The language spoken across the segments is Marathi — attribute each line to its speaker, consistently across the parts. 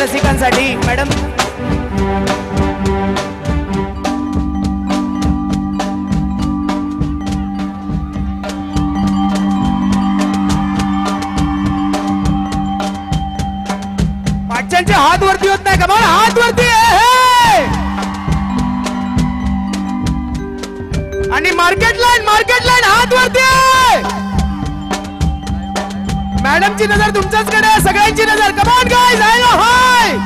Speaker 1: रसिकांसाठी मॅडम पाचशेंचे हात वरती होत नाही कमाल हात वरती आणि मार्केट लाईन हात वरती मॅडमची नजर तुमच्याचकडे आहे सगळ्यांची नजर कमान गाइस हॅलो हाय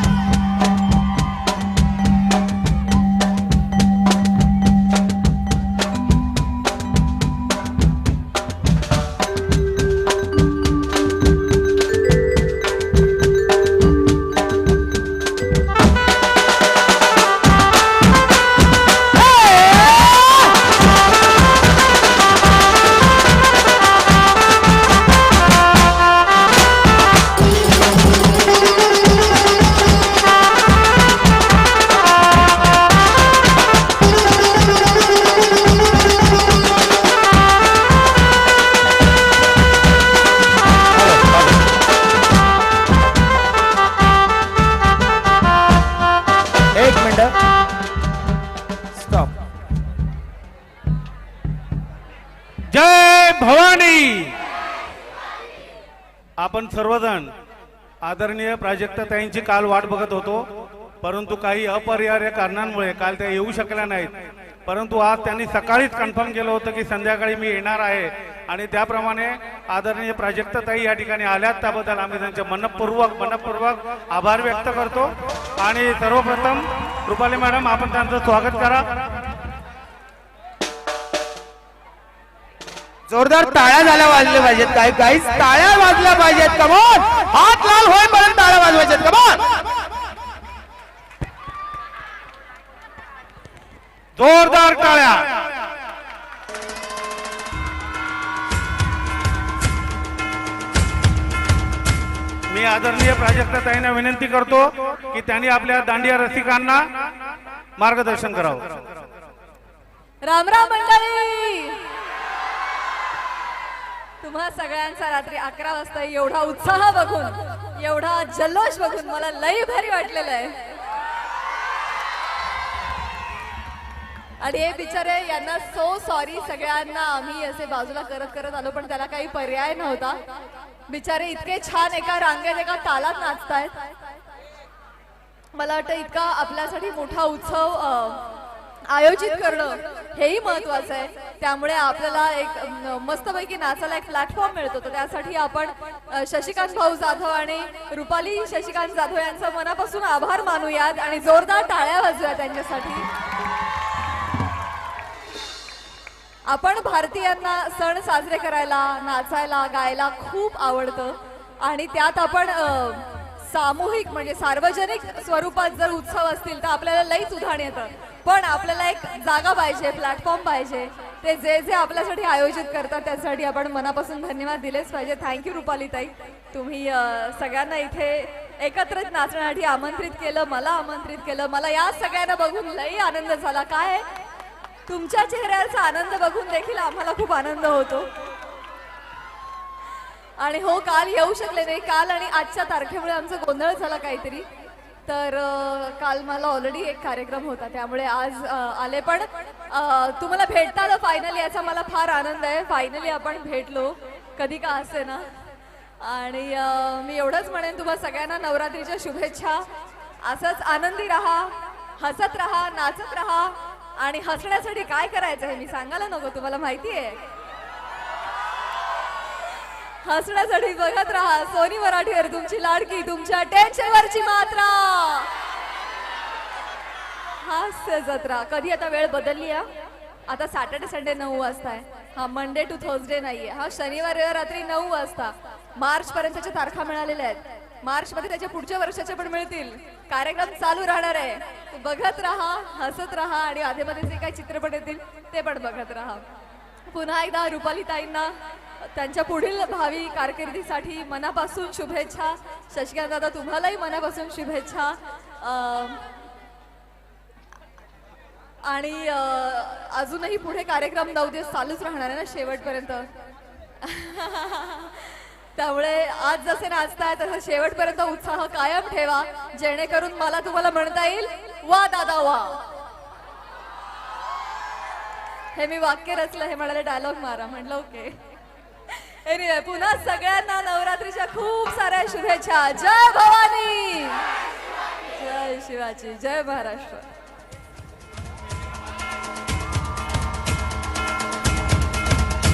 Speaker 2: जय भवानी. आपण सर्वजण आदरणीय प्राजक्ताताईंची काल वाट बघत होतो, परंतु काही अपरिहार्य कारणांमुळे काल त्या येऊ शकल्या नाहीत. परंतु आज त्यांनी सकाळीच कन्फर्म केलं होतं की संध्याकाळी मी येणार आहे आणि त्याप्रमाणे आदरणीय प्राजक्ताताई या ठिकाणी आल्यात. त्याबद्दल आम्ही त्यांचे मनपूर्वक आभार व्यक्त करतो. आणि सर्वप्रथम रुपाली मॅडम आपण त्यांचं स्वागत करा.
Speaker 1: जोरदार टाळ्या झाल्या वाजल्या पाहिजेत काय गाईस टाळ्या वाजल्या पाहिजेत कमॉन हात लाल होईपर्यंत टाळ्या वाजवायच्यात कमॉन
Speaker 2: जोरदार टाळ्या. मी आदरणीय प्राजक्ताताईंना विनंती करतो की त्यांनी आपल्या दांडिया रसिकांना मार्गदर्शन करावं.
Speaker 3: राम राम मंडळी. तुम्हा सगळ्यांचा रात्री 11 वाजता एवढा उत्साह बघून एवढा जल्लोष बघून मला लई भारी वाटलेलं आहे. आणि हे बिचारे यांना सो सॉरी सगळ्यांना आम्ही असे बाजूला करत आलो पण त्याला काही पर्याय नव्हता. बिचारे इतके छान एका रांगेत एका तालात नाचतायत. मला वाटतं इतका आपल्यासाठी मोठा उत्सव आयोजित करणं हेही महत्वाचं आहे. त्यामुळे आपल्याला एक मस्तपैकी नाचायला एक प्लॅटफॉर्म मिळतो. तर त्यासाठी आपण शशिकांत भाऊ जाधव आणि रुपाली शशिकांत जाधव यांचं मनापासून आभार मानूयात आणि जोरदार टाळ्या वाजूया त्यांच्यासाठी. आपण भारतीयांना सण साजरे करायला नाचायला गायला खूप आवडतं आणि त्यात आपण सामूहिक म्हणजे सार्वजनिक स्वरूपात जर उत्सव असतील तर आपल्याला लईच उधाण येतं. पण आपल्याला एक जागा पाहिजे प्लॅटफॉर्म पाहिजे. ते जे आपल्यासाठी आयोजित करतात त्यासाठी आपण मनापासून धन्यवाद दिलेच पाहिजे. थँक्यू रुपाली ताई, तुम्ही सगळ्यांना इथे एकत्रित नाचण्यासाठी आमंत्रित केलं, मला आमंत्रित केलं. मला या सगळ्यांना बघून लई आनंद झाला. काय तुमच्या चेहऱ्याचा आनंद बघून देखील आम्हाला खूप आनंद होतो. आणि हो काल येऊ शकले नाही. काल आणि आजच्या तारखेमुळे आमचा गोंधळ झाला काहीतरी. तर काल मला ऑलरेडी एक कार्यक्रम होता त्यामुळे आज आले. पण तुम्हाला भेटता आलं फायनली याचा मला फार आनंद आहे. फायनली आपण भेटलो कधी का असे ना. आणि मी एवढंच म्हणेन तुम्हा सगळ्यांना नवरात्रीच्या शुभेच्छा. असंच आनंदी राहा, हसत राहा, नाचत राहा. आणि हसण्यासाठी काय करायचं हे मी सांगायला नको, तुम्हाला माहिती आहे. हसण्यासाठी बघत राहा सोनी मराठीवर तुमची लाडकी तुमच्या टेन्शनवरची मात्रा हास्य जत्रा. कधी आता वेळ बदलली आहे. आता सॅटर्डे संडे 9 वाजता आहे. हा मंडे टू थर्सडे नाहीये. हा शनिवार रात्री 9 वाजता. मार्च पर्यंतच्या तारखा मिळालेल्या आहेत. मार्च मध्ये त्याच्या पुढच्या वर्षाच्या पण मिळतील. कार्यक्रम चालू राहणार आहे. बघत राहा, हसत राहा आणि आधेमध्ये जे काही चित्रपट येतील ते पण बघत राहा. पुन्हा एकदा रुपाली ताईंना त्यांच्या पुढील भावी कारकिर्दीसाठी मनापासून शुभेच्छा. शशिकांत दादा तुम्हालाही मनापासून शुभेच्छा. आणि अजूनही पुढे कार्यक्रम 9 दिवस चालूच राहणार आहे ना शेवटपर्यंत. त्यामुळे आज जसे नाचताय तसे शेवटपर्यंत उत्साह कायम ठेवा, जेणेकरून मला तुम्हाला म्हणता येईल वा दादा वा. हे मी वाक्य रचलं, हे म्हणाले डायलॉग मारा, म्हटलं ओके. एनिवे, पुन्हा सगळ्यांना नवरात्रीच्या खूप साऱ्या शुभेच्छा. जय भवानी, जय शिवाजी, जय महाराष्ट्र.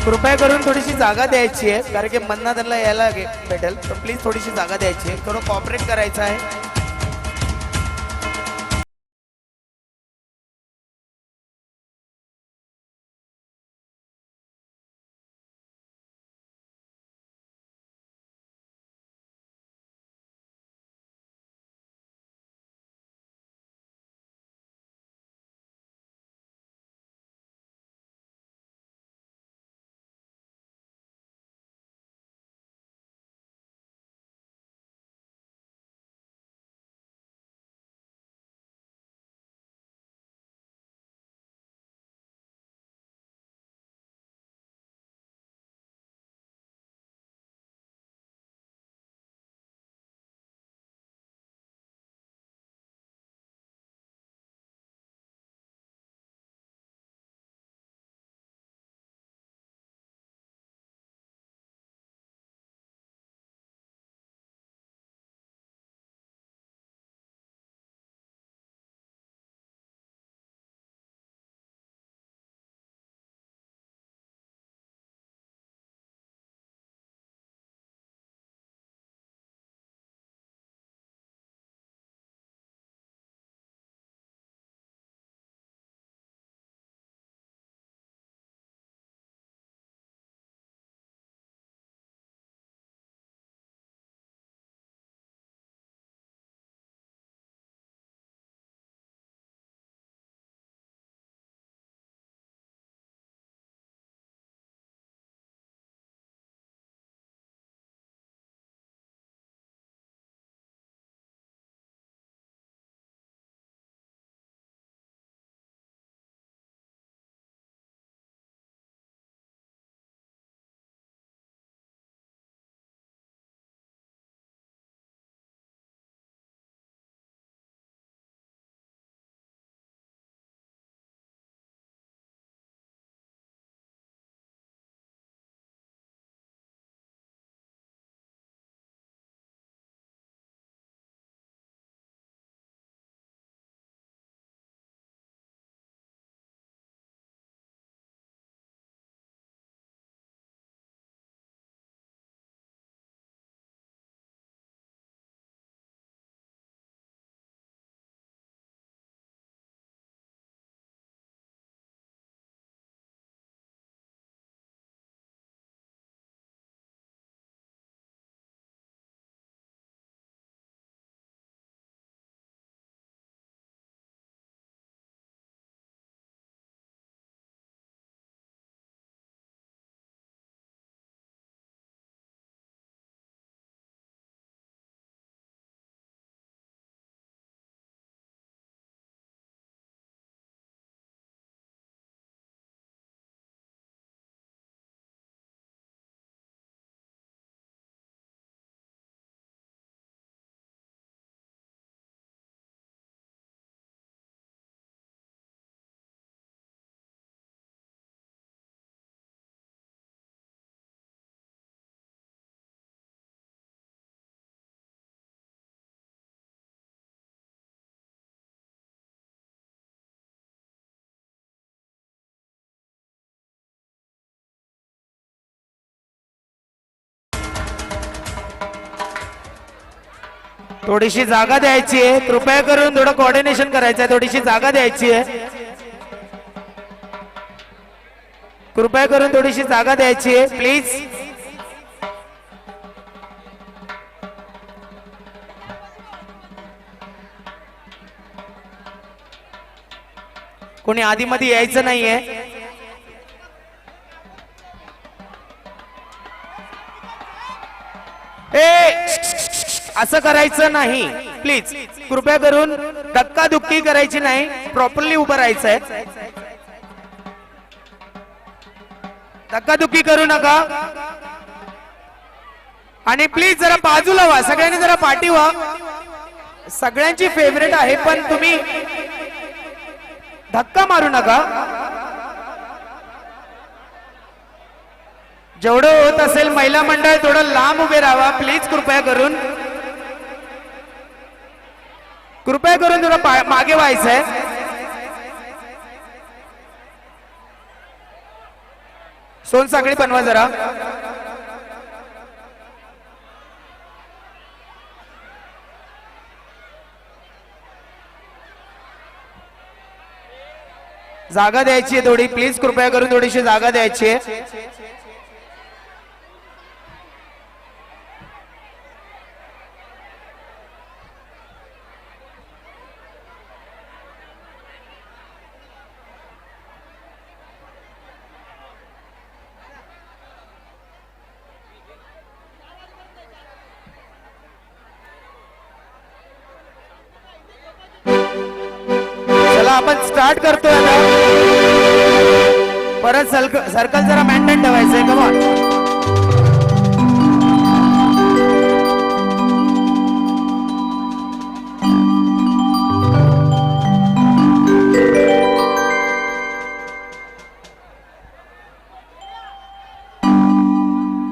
Speaker 1: कृपया करून थोडीशी जागा द्यायची आहे, कारण की मन्ना त्यांना यायला भेटेल, तर प्लीज थोडीशी जागा द्यायची आहे, थोडं कॉपरेट करायचं आहे. थोडीशी जागा द्यायची आहे, कृपया करून थोडं कोऑर्डिनेशन करायचं आहे, थोडीशी जागा द्यायची आहे, कृपया करून थोडीशी जागा द्यायची आहे प्लीज. कोणी आधी मध्ये यायचं नाहीये. असं करायचं नाही प्लीज, कृपया करून धक्काधुक्की करायची नाही, प्रॉपरली उभं राहायचंय, धक्काधुक्की करू नका. आणि प्लीज जरा बाजूला व्हा, सगळ्यांनी जरा पाठी व्हा. सगळ्यांची फेवरेट आहे पण तुम्ही धक्का मारू नका. जेवढं होत असेल महिला मंडळ थोडं लांब उभे राहा प्लीज, कृपया करून. कृपया करून थोडं मागे व्हायचंय. सोनसाखळी बनवा जरा. जागा द्यायची आहे थोडी, प्लीज कृपया करून थोडीशी जागा द्यायची आहे. चला आपण स्टार्ट करतोय आता. परत सर्कल जरा मेंटेन ठेवायचंय. कमा